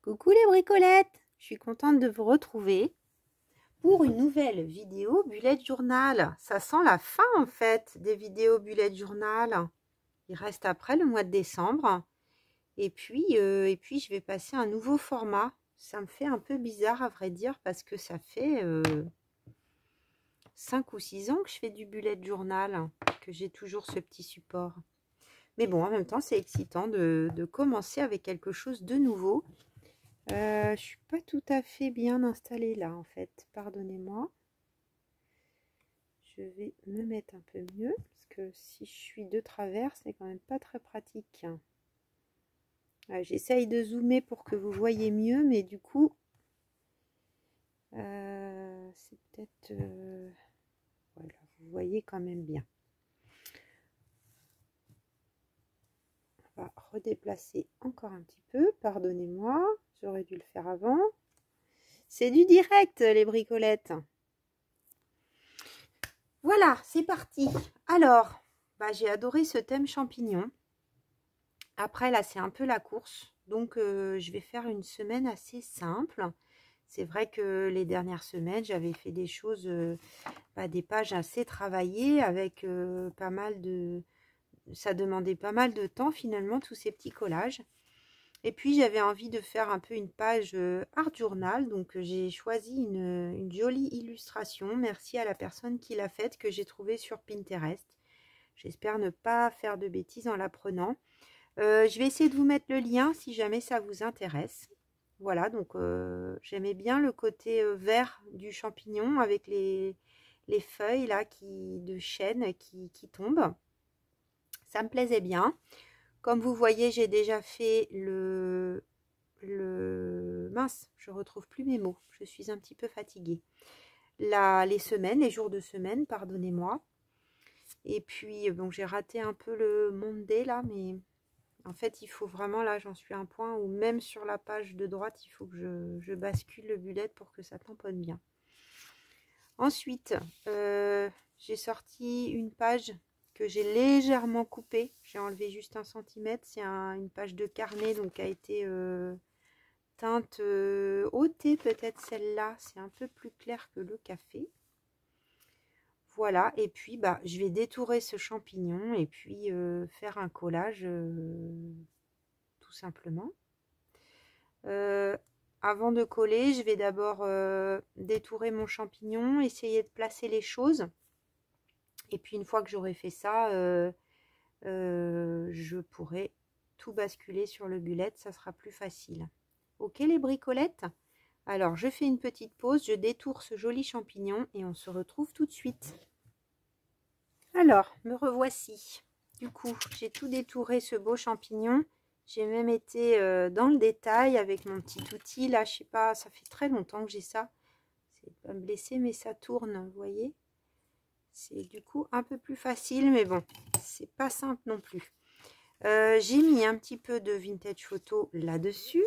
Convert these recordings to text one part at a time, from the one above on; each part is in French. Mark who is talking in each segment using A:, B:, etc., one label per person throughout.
A: Coucou les bricolettes, je suis contente de vous retrouver pour une nouvelle vidéo bullet journal. Ça sent la fin en fait des vidéos bullet journal. Il reste après le mois de décembre. Et puis je vais passer un nouveau format. Ça me fait un peu bizarre à vrai dire parce que ça fait 5 ou 6 ans que je fais du bullet journal, que j'ai toujours ce petit support. Mais bon, en même temps, c'est excitant de commencer avec quelque chose de nouveau. Je suis pas tout à fait bien installée là en fait, pardonnez-moi. Je vais me mettre un peu mieux parce que si je suis de travers, c'est quand même pas très pratique. J'essaye de zoomer pour que vous voyez mieux, mais du coup, c'est peut-être... voilà, vous voyez quand même bien. On va redéplacer encore un petit peu, pardonnez-moi, j'aurais dû le faire avant. C'est du direct les bricolettes. Voilà, c'est parti. Alors, j'ai adoré ce thème champignon. Après, là, c'est un peu la course. Donc, je vais faire une semaine assez simple. C'est vrai que les dernières semaines, j'avais fait des choses, des pages assez travaillées avec pas mal de... Ça demandait pas mal de temps, finalement, tous ces petits collages. Et puis, j'avais envie de faire un peu une page art journal. Donc, j'ai choisi une jolie illustration. Merci à la personne qui l'a faite, que j'ai trouvée sur Pinterest. J'espère ne pas faire de bêtises en la prenant. Je vais essayer de vous mettre le lien si jamais ça vous intéresse. Voilà, donc j'aimais bien le côté vert du champignon avec les feuilles là de chêne qui tombent. Ça me plaisait bien. Comme vous voyez, j'ai déjà fait mince, je retrouve plus mes mots. Je suis un petit peu fatiguée. Les jours de semaine, pardonnez-moi. Et puis, bon, j'ai raté un peu le Monday là, mais en fait, il faut vraiment, là, j'en suis à un point où même sur la page de droite, il faut que je bascule le bullet pour que ça tamponne bien. Ensuite, j'ai sorti une page que j'ai légèrement coupée. J'ai enlevé juste 1 cm. C'est une page de carnet, donc qui a été teinte au thé, peut-être celle-là. C'est un peu plus clair que le café. Voilà, et puis je vais détourer ce champignon et puis faire un collage tout simplement. Avant de coller, je vais d'abord détourer mon champignon, essayer de placer les choses. Et puis une fois que j'aurai fait ça, je pourrai tout basculer sur le bullet, ça sera plus facile. Ok les bricolettes? Alors je fais une petite pause, je détourne ce joli champignon et on se retrouve tout de suite. Alors, me revoici. Du coup, j'ai tout détouré ce beau champignon. J'ai même été dans le détail avec mon petit outil. Là, je sais pas, ça fait très longtemps que j'ai ça. C'est pas me blesser, mais ça tourne, vous voyez. C'est du coup un peu plus facile, mais bon, c'est pas simple non plus. J'ai mis un petit peu de vintage photo là-dessus.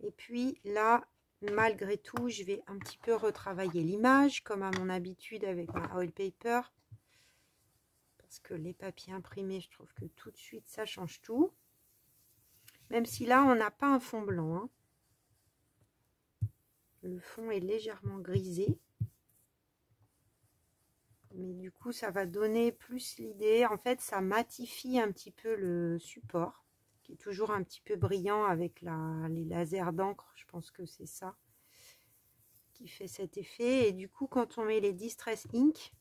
A: Et puis là, malgré tout, je vais un petit peu retravailler l'image, comme à mon habitude avec ma oil paper. Parce que les papiers imprimés, je trouve que tout de suite, ça change tout. Même si là, on n'a pas un fond blanc. Hein. Le fond est légèrement grisé. Mais du coup, ça va donner plus l'idée. En fait, ça matifie un petit peu le support, qui est toujours un petit peu brillant avec les lasers d'encre. Je pense que c'est ça qui fait cet effet. Et du coup, quand on met les Distress Ink,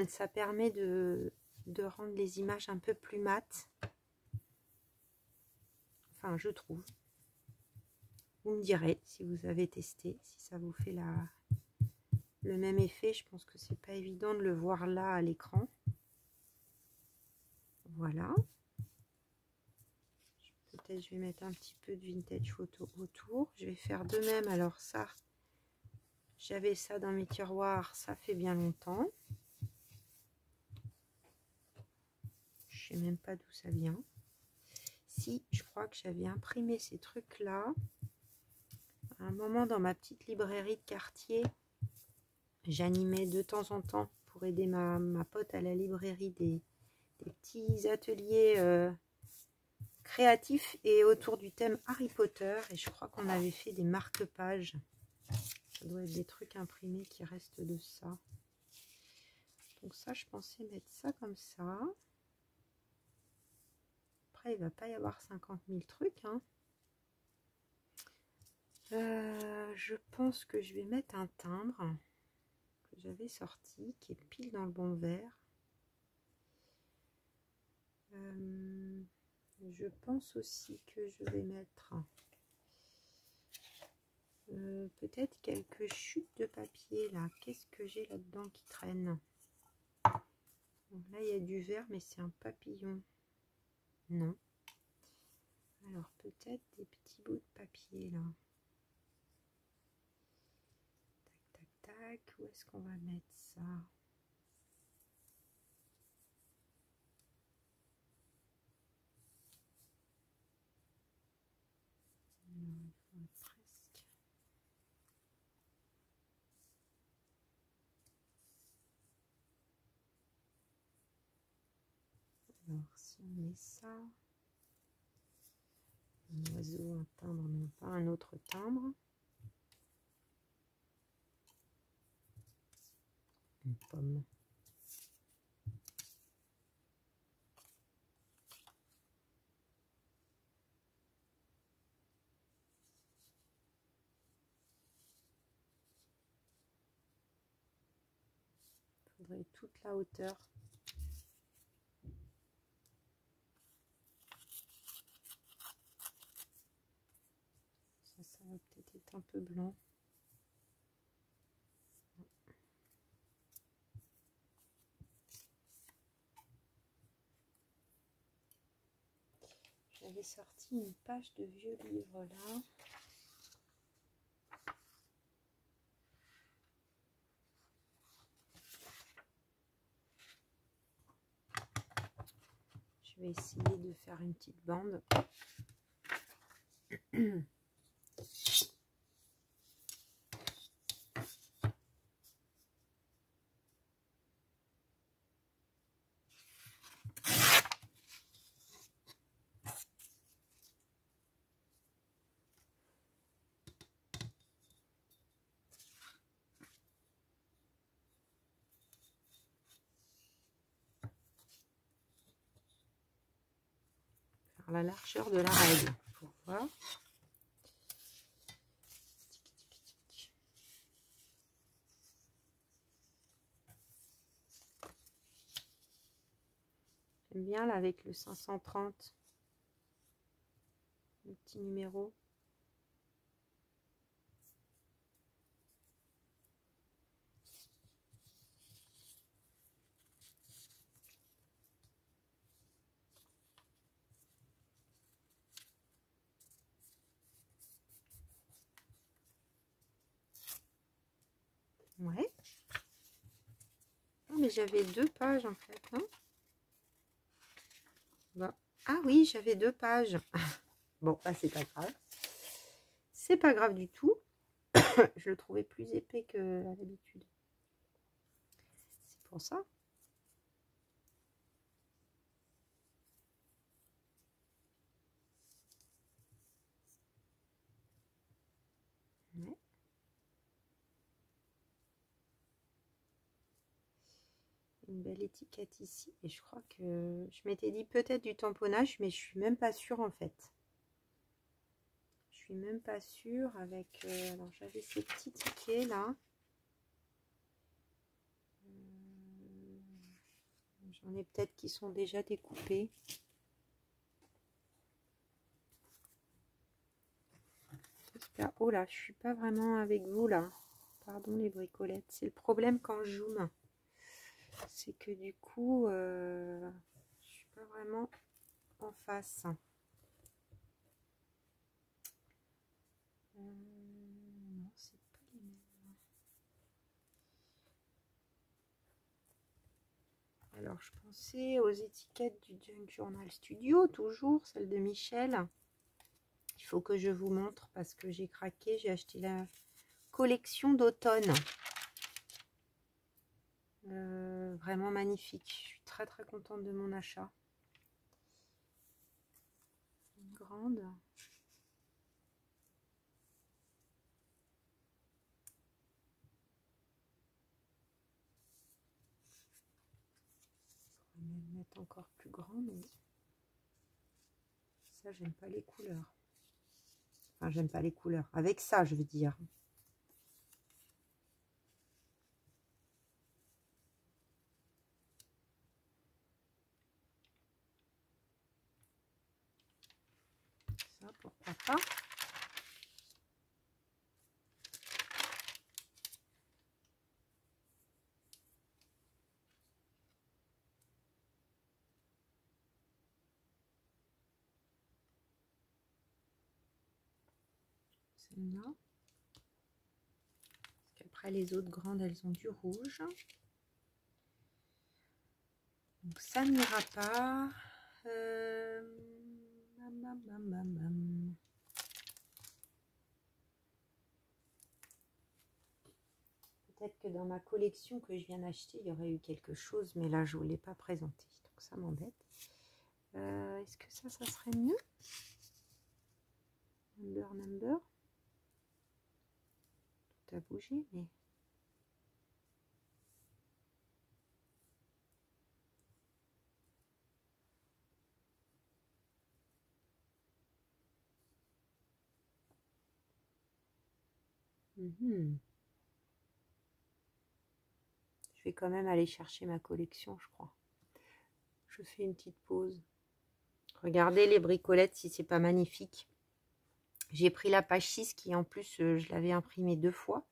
A: ça permet de rendre les images un peu plus mates. Enfin, je trouve. Vous me direz si vous avez testé, si ça vous fait le même effet. Je pense que c'est pas évident de le voir là à l'écran. Voilà. Peut-être je vais mettre un petit peu de vintage photo autour. Je vais faire de même. Alors ça, j'avais ça dans mes tiroirs, ça fait bien longtemps. Je sais même pas d'où ça vient. Si, je crois que j'avais imprimé ces trucs-là. À un moment dans ma petite librairie de quartier, j'animais de temps en temps pour aider ma pote à la librairie des petits ateliers créatif et autour du thème Harry Potter. Et je crois qu'on avait fait des marque-pages. Ça doit être des trucs imprimés qui restent de ça. Donc ça, je pensais mettre ça comme ça. Après, il ne va pas y avoir 50 000 trucs. Hein. Je pense que je vais mettre un timbre que j'avais sorti, qui est pile dans le bon verre. Je pense aussi que je vais mettre peut-être quelques chutes de papier là. Qu'est-ce que j'ai là-dedans qui traîne? Donc là, il y a du vert, mais c'est un papillon. Non. Alors, peut-être des petits bouts de papier là. Tac, tac, tac. Où est-ce qu'on va mettre ça? Presque. Alors, si on met ça, un oiseau, un timbre, non pas un autre timbre. Une pomme. Il faudrait toute la hauteur. Ça va peut-être être un peu blanc. J'avais sorti une page de vieux livre là. Je vais essayer de faire une petite bande. La largeur de la règle pour voir. J'aime bien là avec le 530, le petit numéro. Ouais. Oh, mais j'avais 2 pages en fait. Hein, bon. Ah oui, j'avais 2 pages. Bon, bah, c'est pas grave. C'est pas grave du tout. Je le trouvais plus épais que à l'habitude. C'est pour ça. Ouais. Une belle étiquette ici. Et je crois que je m'étais dit peut-être du tamponnage, mais je suis même pas sûre en fait. Je suis même pas sûre avec... alors j'avais ces petits tickets là. J'en ai peut-être qui sont déjà découpés. Oh là, je suis pas vraiment avec vous là. Pardon les bricolettes. C'est le problème quand je zoome. C'est que du coup, je suis pas vraiment en face. Non, c'est pas les mêmes. Alors, je pensais aux étiquettes du Junk Journal Studio, toujours, celle de Michel. Il faut que je vous montre parce que j'ai craqué, j'ai acheté la collection d'automne. Vraiment magnifique. Je suis très très contente de mon achat. grande. Je vais même mettre encore plus grand, mais ça, j'aime pas les couleurs. Enfin, j'aime pas les couleurs. Avec ça, je veux dire. Ça, pourquoi pas. Celle-là. Parce qu'après, les autres grandes, elles ont du rouge. Donc, ça n'ira pas. Peut-être que dans ma collection que je viens d'acheter, il y aurait eu quelque chose, mais là, je ne vous l'ai pas présenté. Donc, ça m'embête. Est-ce que ça serait mieux? Number. Tout a bougé, mais... Je vais quand même aller chercher ma collection, je crois. Je fais une petite pause. Regardez les bricolettes si c'est pas magnifique. J'ai pris la page 6 qui en plus je l'avais imprimée 2 fois.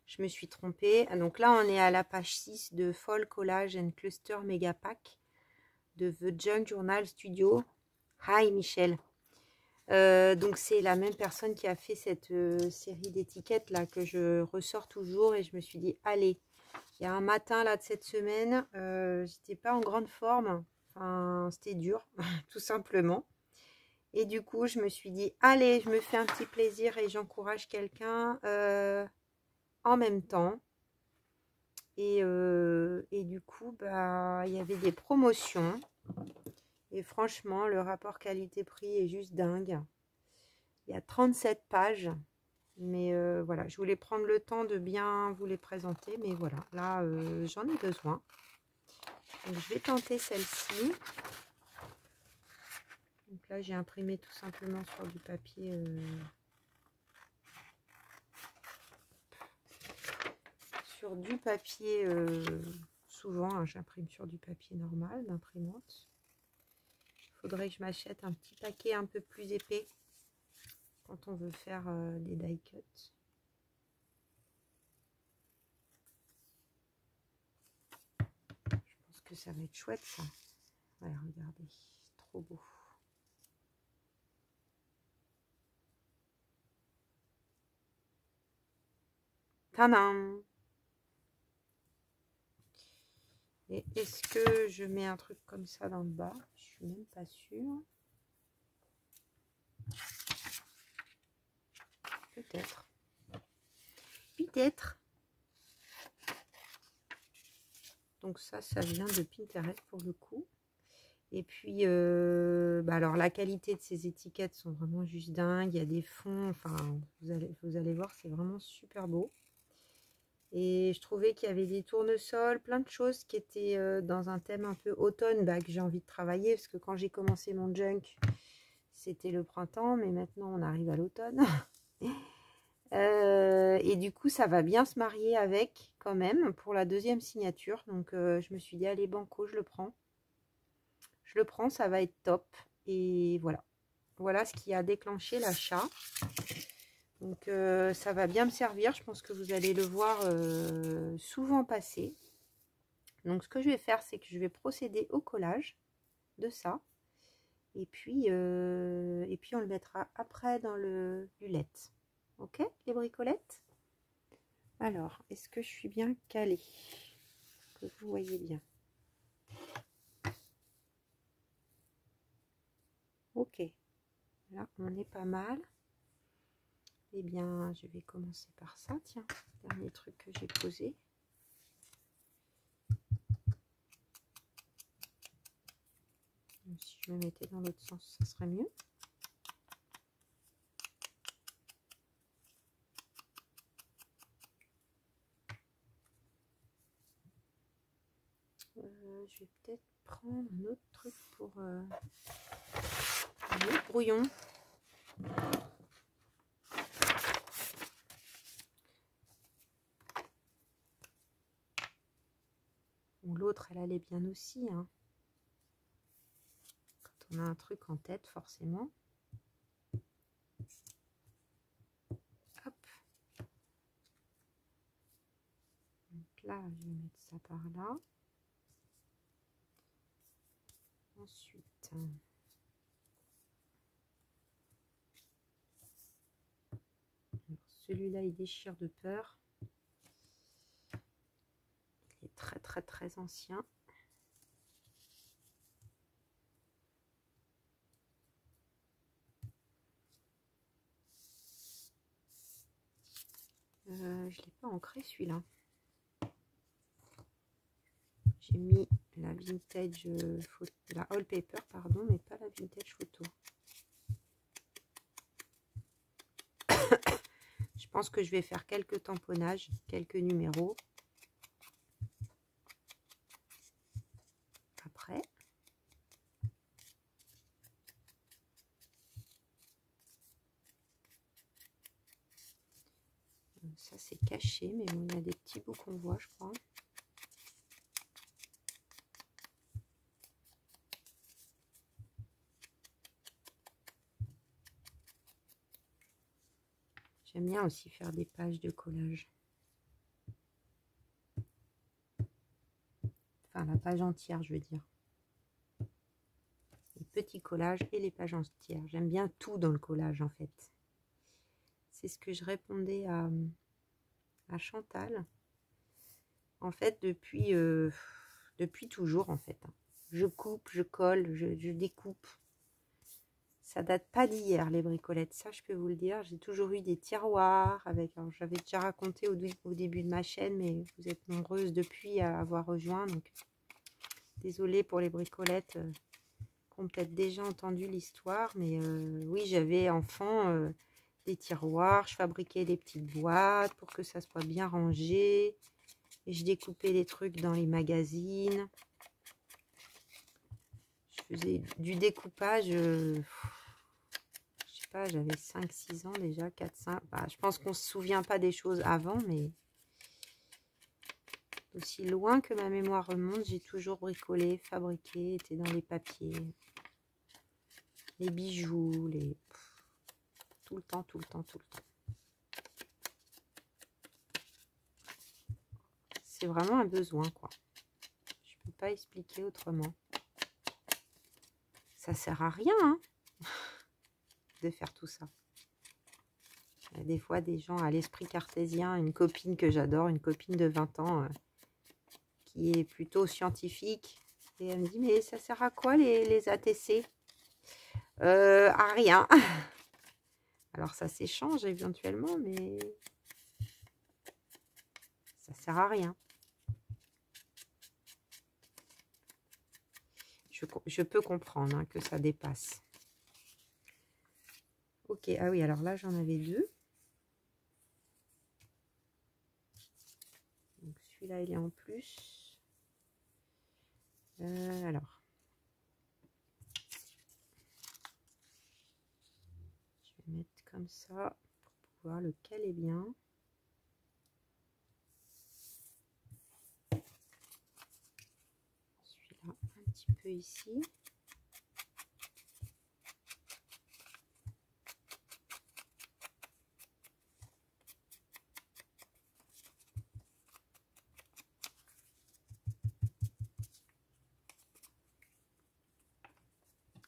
A: Je me suis trompée. Donc là on est à la page 6 de Fall Collage and Cluster Mega Pack de The Junk Journal Studio. Hi Michel. Donc c'est la même personne qui a fait cette série d'étiquettes là que je ressors toujours et je me suis dit allez, il y a un matin là de cette semaine, j'étais pas en grande forme, enfin c'était dur tout simplement. Et du coup, je me suis dit, allez, je me fais un petit plaisir et j'encourage quelqu'un en même temps. Et du coup, bah, il y avait des promotions. Et franchement, le rapport qualité-prix est juste dingue. Il y a 37 pages. Mais voilà, je voulais prendre le temps de bien vous les présenter. Mais voilà, là, j'en ai besoin. Donc, je vais tenter celle-ci. Donc là, j'ai imprimé tout simplement sur du papier... sur du papier, souvent, hein, j'imprime sur du papier normal d'imprimante. Il faudrait que je m'achète un petit paquet un peu plus épais quand on veut faire des die cuts. Je pense que ça va être chouette ça. Ouais, regardez, trop beau. Tadam! Et est-ce que je mets un truc comme ça dans le bas? Je suis même pas sûre. Peut-être. Peut-être. Donc ça vient de Pinterest pour le coup. Et puis, bah alors la qualité de ces étiquettes sont vraiment juste dingues. Il y a des fonds, enfin, vous allez voir, c'est vraiment super beau. Et je trouvais qu'il y avait des tournesols, plein de choses qui étaient dans un thème un peu automne, bah, que j'ai envie de travailler. Parce que quand j'ai commencé mon junk, c'était le printemps, mais maintenant on arrive à l'automne. Et du coup, ça va bien se marier avec quand même pour la deuxième signature. Donc, je me suis dit, allez, banco, je le prends. Je le prends, ça va être top. Et voilà. Voilà ce qui a déclenché l'achat. Donc, ça va bien me servir. Je pense que vous allez le voir souvent passer. Donc, ce que je vais faire, c'est que je vais procéder au collage de ça. Et puis on le mettra après dans le lulette. Ok, les bricolettes? Alors, est-ce que je suis bien calée? Que vous voyez bien. Ok, là on est pas mal. Eh bien, je vais commencer par ça. Tiens, dernier truc que j'ai posé. Si je me mettais dans l'autre sens, ça serait mieux. Je vais peut-être prendre un autre truc pour un autre brouillon. Ou l'autre, elle allait bien aussi. Hein. Quand on a un truc en tête, forcément. Hop. Donc là, je vais mettre ça par là. Ensuite, celui-là, il déchire de peur. Il est très, très, très ancien. Je ne l'ai pas ancré, celui-là. J'ai mis la vintage photo, la All Paper, pardon, mais pas la vintage photo. Je pense que je vais faire quelques tamponnages, quelques numéros. Après. Ça, c'est caché, mais bon, il y a des petits bouts qu'on voit, je crois. J'aime bien aussi faire des pages de collage. Enfin, la page entière, je veux dire. Les petits collages et les pages entières. J'aime bien tout dans le collage, en fait. C'est ce que je répondais à Chantal. En fait, depuis toujours, en fait. Je coupe, je colle, je découpe. Ça date pas d'hier, les bricolettes. Ça, je peux vous le dire. J'ai toujours eu des tiroirs avec... J'avais déjà raconté au début de ma chaîne, mais vous êtes nombreuses depuis à avoir rejoint. Donc, désolée pour les bricolettes qui ont peut-être déjà entendu l'histoire. Mais oui, j'avais enfant des tiroirs. Je fabriquais des petites boîtes pour que ça soit bien rangé. Et je découpais les trucs dans les magazines. Je faisais du découpage... j'avais 5-6 ans déjà, 4-5. Bah, je pense qu'on ne se souvient pas des choses avant, mais aussi loin que ma mémoire remonte, j'ai toujours bricolé, fabriqué, été dans les papiers, les bijoux, tout le temps, tout le temps, tout le temps. C'est vraiment un besoin, quoi. Je peux pas expliquer autrement. Ça sert à rien, hein, de faire tout ça. Il y a des fois des gens à l'esprit cartésien, une copine que j'adore, une copine de 20 ans qui est plutôt scientifique. Et elle me dit, mais ça sert à quoi les ATC? À rien. Alors ça s'échange éventuellement, mais ça sert à rien. Je peux comprendre hein, que ça dépasse. Ok, ah oui, alors là j'en avais deux. Donc celui-là il est en plus. Alors. Je vais mettre comme ça pour pouvoir le caler bien. Celui-là un petit peu ici.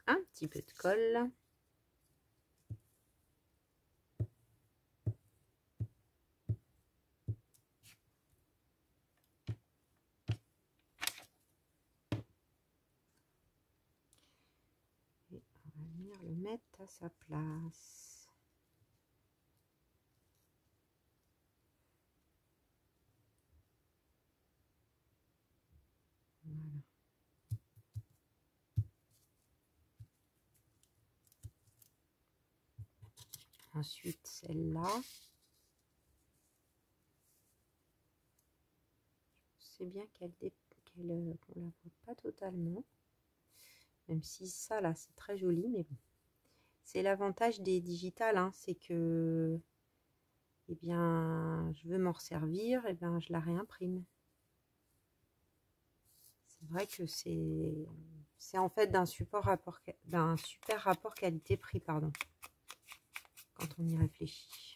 A: Un petit peu de colle. Et on va venir le mettre à sa place. Voilà. Ensuite, celle-là. C'est bien qu'elle qu'on la voit pas totalement. Même si ça, là, c'est très joli, mais bon. C'est l'avantage des digitales, hein, c'est que, eh bien, je veux m'en resservir, eh bien, je la réimprime. C'est vrai que c'est en fait d'un super rapport qualité-prix, pardon, quand on y réfléchit.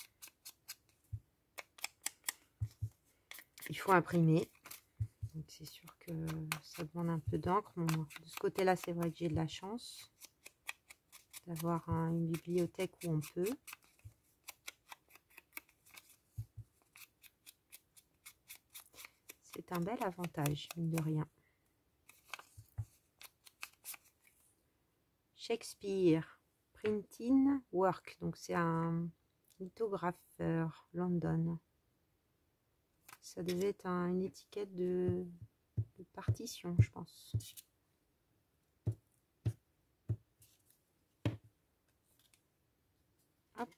A: Il faut imprimer. Donc c'est sûr que ça demande un peu d'encre. Bon, de ce côté-là, c'est vrai que j'ai de la chance d'avoir une bibliothèque où on peut. C'est un bel avantage, mine de rien. Shakespeare, Printing Work. Donc c'est un lithographeur, London. Ça devait être une étiquette de partition, je pense. Hop.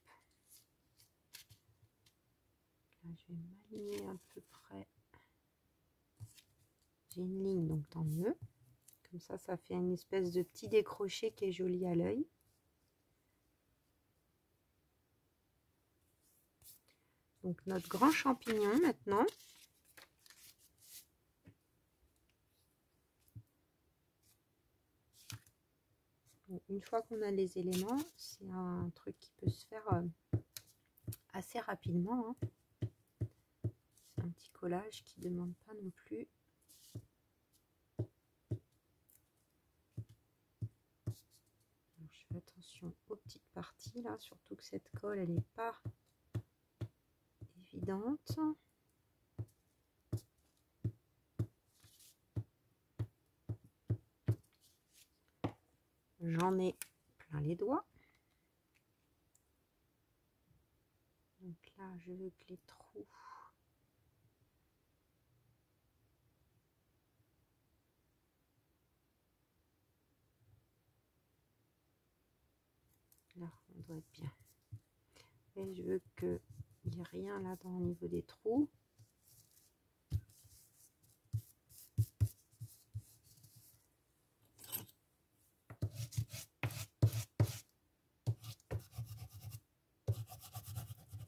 A: Là, je vais m'aligner à peu près. J'ai une ligne, donc tant mieux. Comme ça fait une espèce de petit décroché qui est joli à l'œil. Donc notre grand champignon maintenant. Une fois qu'on a les éléments, c'est un truc qui peut se faire assez rapidement. Hein. C'est un petit collage qui ne demande pas non plus. Alors, je fais attention aux petites parties là, surtout que cette colle elle n'est pas évidente. J'en ai plein les doigts. Donc là, je veux que les trous là, on doit être bien. Et je veux qu'il n'y ait rien là dans le niveau des trous.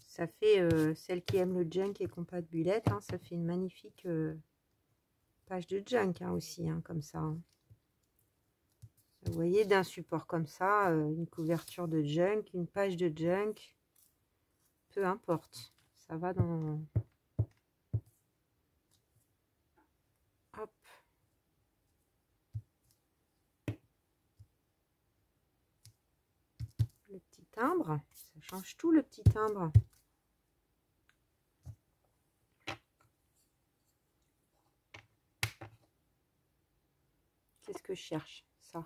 A: Ça fait, celle qui aime le junk et qui n'a pas de bullette, hein, ça fait une magnifique page de junk hein, aussi, hein, comme ça. Hein. Vous voyez, d'un support comme ça, une couverture de junk, une page de junk, peu importe. Ça va dans... Hop. Le petit timbre, ça change tout le petit timbre. Qu'est-ce que je cherche? Ça.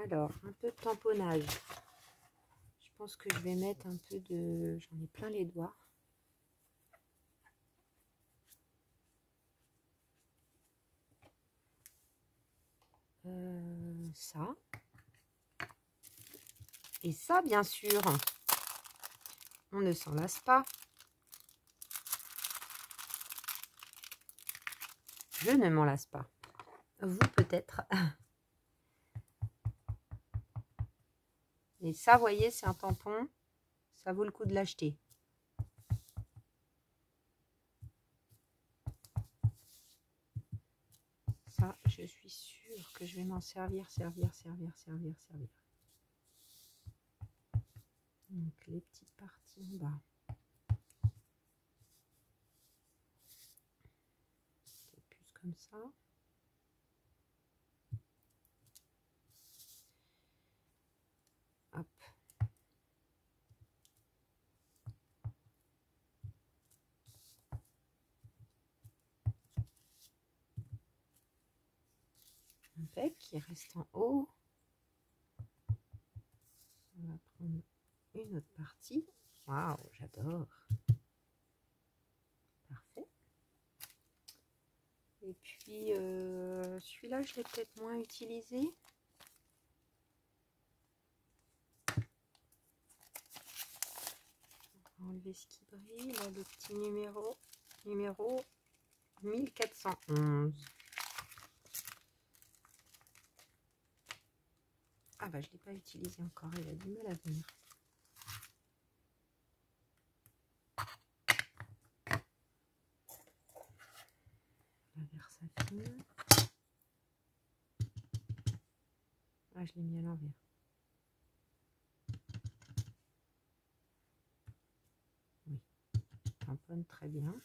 A: Alors, un peu de tamponnage. Je pense que je vais mettre un peu de... J'en ai plein les doigts. Ça. Et ça, bien sûr, on ne s'en lasse pas. Je ne m'en lasse pas. Vous, peut-être. Et ça, vous voyez, c'est un tampon. Ça vaut le coup de l'acheter. Ça, je suis sûre que je vais m'en servir. Donc, les petites parties en bas. C'est plus comme ça. Hop. Un bec qui reste en haut. On va prendre une autre partie. Waouh, j'adore. Parfait. Et puis, celui-là, je l'ai peut-être moins utilisé. On va enlever ce qui brille. Là, le petit numéro. 1411. Ah bah je ne l'ai pas utilisé encore, il a du mal à venir. La Versafine. Ah, je l'ai mis à l'envers. Oui, tamponne très bien.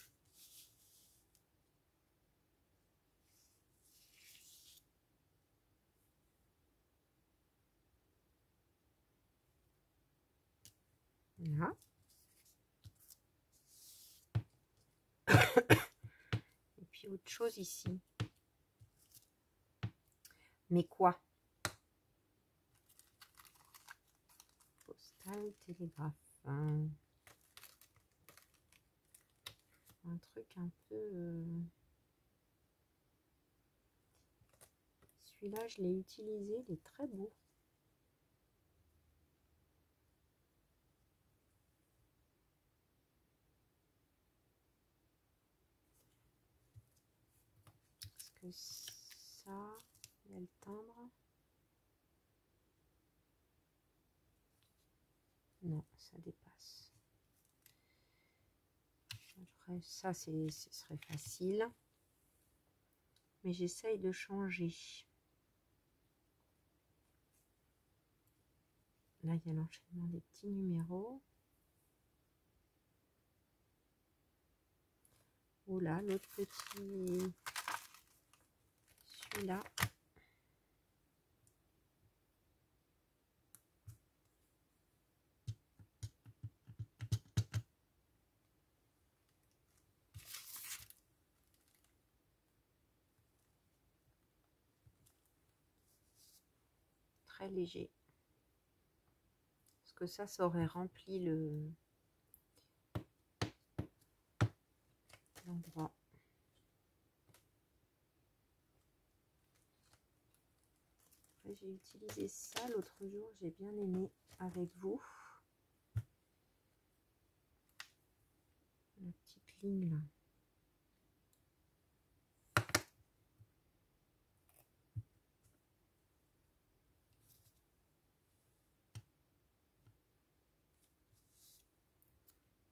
A: Là. Et puis autre chose ici. Mais quoi? Postal, télégraphe. Un truc un peu... Celui-là, je l'ai utilisé, il est très beau. Ça, il y a le timbre. Non, ça dépasse. Ça, ce serait facile. Mais j'essaye de changer. Là, il y a l'enchaînement des petits numéros. Oh là, l'autre petit... Celui-là. Très léger. Parce que ça aurait rempli l'endroit. J'ai utilisé ça l'autre jour, j'ai bien aimé avec vous. La petite ligne là.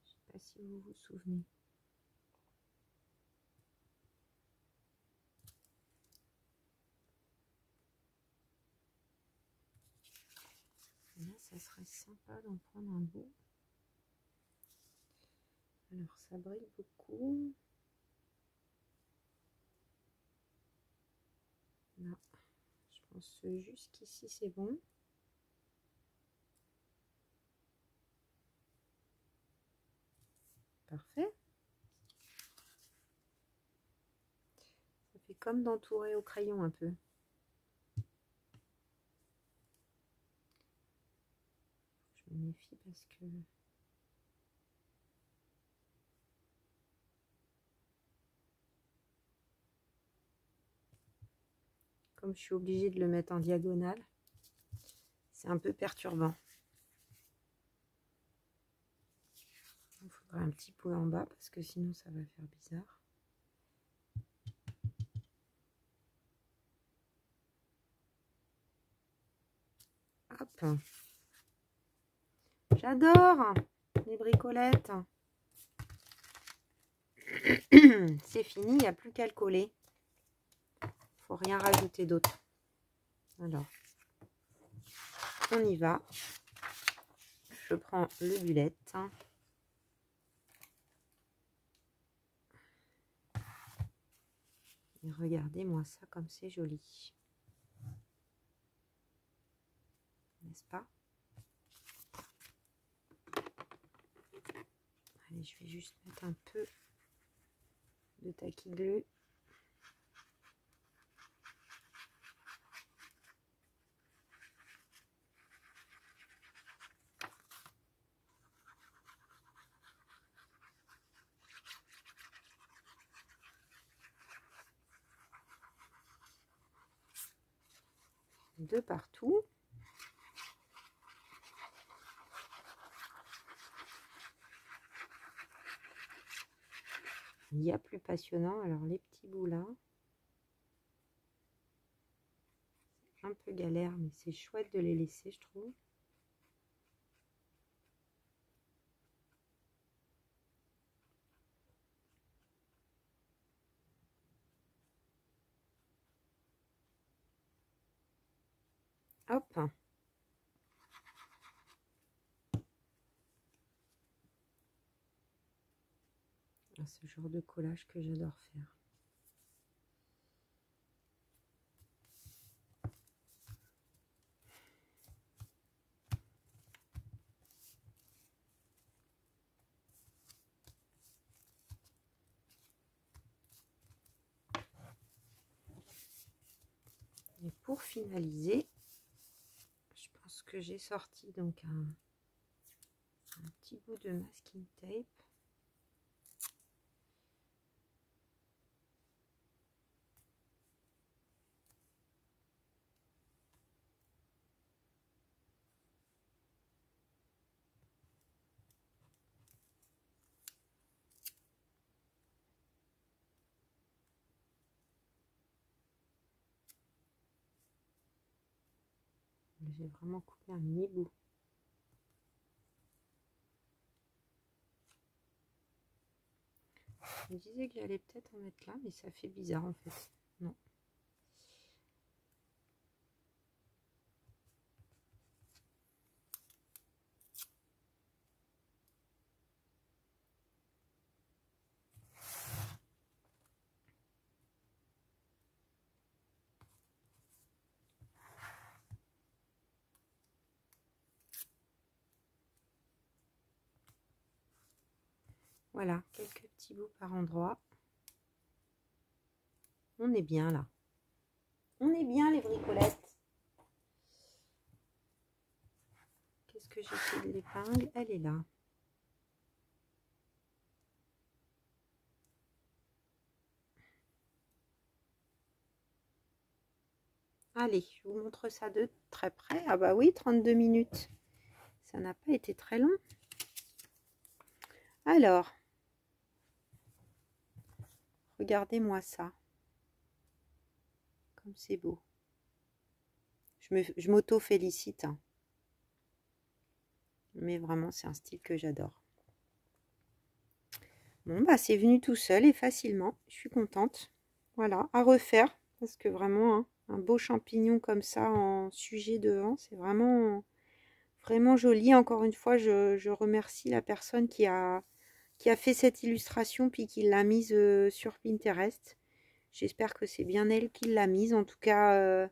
A: Je sais pas si vous vous souvenez. Là, ça serait sympa d'en prendre un bout. Alors, ça brille beaucoup. Là, je pense jusqu'ici, c'est bon. Parfait. Ça fait comme d'entourer au crayon un peu. Je me méfie parce que... Comme je suis obligée de le mettre en diagonale, c'est un peu perturbant. Il faudra un petit peu en bas parce que sinon ça va faire bizarre. Hop. J'adore les bricolettes. C'est fini, il n'y a plus qu'à le coller. Faut rien rajouter d'autre. Alors, on y va. Je prends le bulette. Et regardez-moi ça comme c'est joli. N'est-ce pas? Allez, je vais juste mettre un peu de taquiglu. De partout. Il y a plus passionnant. Alors les petits bouts là, un peu galère, mais c'est chouette de les laisser, je trouve. Hop. Ce genre de collage que j'adore faire. Et pour finaliser, je pense que j'ai sorti donc un petit bout de masking tape. J'ai vraiment coupé un mini bout. Je me disais que j'allais peut-être en mettre là, mais ça fait bizarre en fait. Non. Voilà, quelques petits bouts par endroit. On est bien là. On est bien les bricolettes. Qu'est-ce que j'ai fait de l'épingle? Elle est là. Allez, je vous montre ça de très près. Ah bah oui, 32 minutes. Ça n'a pas été très long. Alors, regardez-moi ça. Comme c'est beau. Je m'auto-félicite. Hein. Mais vraiment, c'est un style que j'adore. Bon, bah c'est venu tout seul et facilement. Je suis contente. Voilà, à refaire. Parce que vraiment, hein, un beau champignon comme ça en sujet devant, c'est vraiment, vraiment joli. Encore une fois, je remercie la personne qui a fait cette illustration puis qui l'a mise sur Pinterest. J'espère que c'est bien elle qui l'a mise. En tout cas,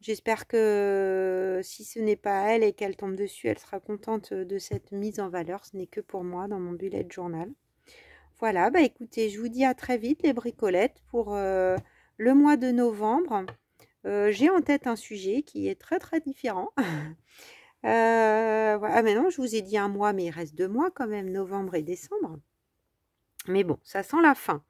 A: j'espère que si ce n'est pas elle et qu'elle tombe dessus, elle sera contente de cette mise en valeur. Ce n'est que pour moi dans mon bullet journal. Voilà, bah écoutez, je vous dis à très vite les bricolettes pour le mois de novembre. J'ai en tête un sujet qui est très très différent. Voilà, maintenant je vous ai dit un mois, mais il reste 2 mois quand même, novembre et décembre. Mais bon, ça sent la fin.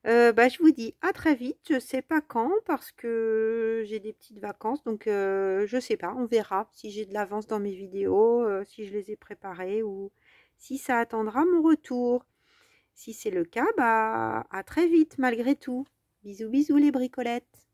A: Bah, je vous dis à très vite, je sais pas quand parce que j'ai des petites vacances, donc je sais pas, on verra si j'ai de l'avance dans mes vidéos, si je les ai préparées ou si ça attendra mon retour. Si c'est le cas, bah à très vite malgré tout. Bisous bisous les bricolettes.